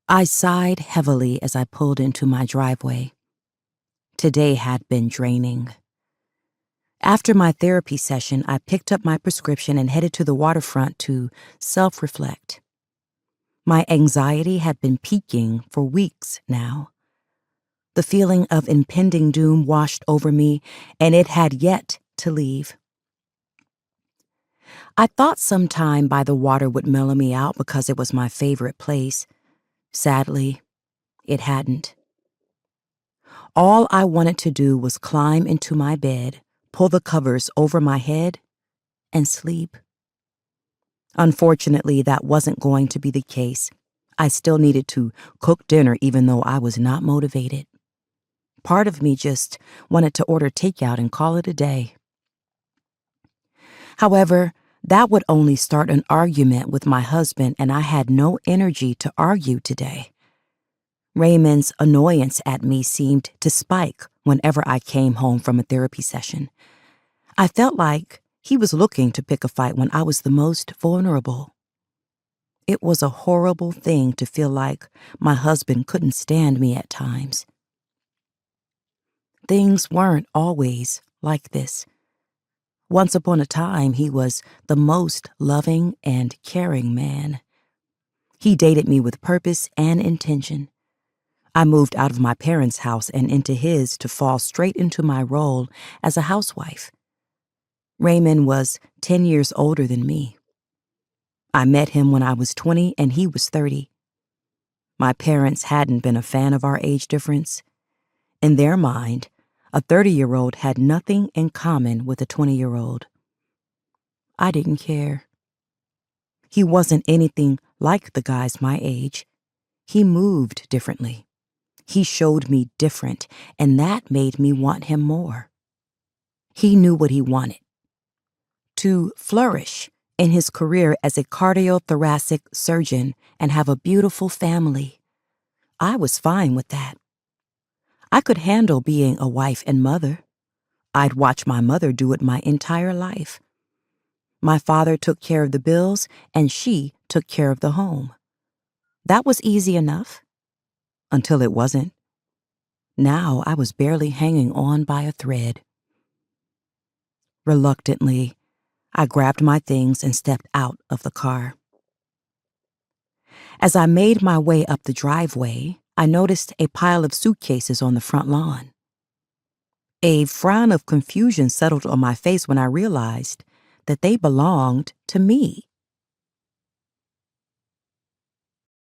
I sighed heavily as I pulled into my driveway. Today had been draining. After my therapy session, I picked up my prescription and headed to the waterfront to self-reflect. My anxiety had been peaking for weeks now. The feeling of impending doom washed over me, and it had yet to leave. I thought some time by the water would mellow me out because it was my favorite place. Sadly, it hadn't. All I wanted to do was climb into my bed, pull the covers over my head, and sleep. Unfortunately, that wasn't going to be the case. I still needed to cook dinner even though I was not motivated. Part of me just wanted to order takeout and call it a day. However, that would only start an argument with my husband, and I had no energy to argue today. Raymond's annoyance at me seemed to spike whenever I came home from a therapy session. I felt like he was looking to pick a fight when I was the most vulnerable. It was a horrible thing to feel like my husband couldn't stand me at times. Things weren't always like this. Once upon a time, he was the most loving and caring man. He dated me with purpose and intention. I moved out of my parents' house and into his to fall straight into my role as a housewife. Raymond was 10 years older than me. I met him when I was 20 and he was 30. My parents hadn't been a fan of our age difference. In their mind, a 30-year-old had nothing in common with a 20-year-old. I didn't care. He wasn't anything like the guys my age. He moved differently. He showed me different, and that made me want him more. He knew what he wanted: to flourish in his career as a cardiothoracic surgeon and have a beautiful family. I was fine with that. I could handle being a wife and mother. I'd watched my mother do it my entire life. My father took care of the bills, and she took care of the home. That was easy enough. Until it wasn't. Now I was barely hanging on by a thread. Reluctantly, I grabbed my things and stepped out of the car. As I made my way up the driveway, I noticed a pile of suitcases on the front lawn. A frown of confusion settled on my face when I realized that they belonged to me.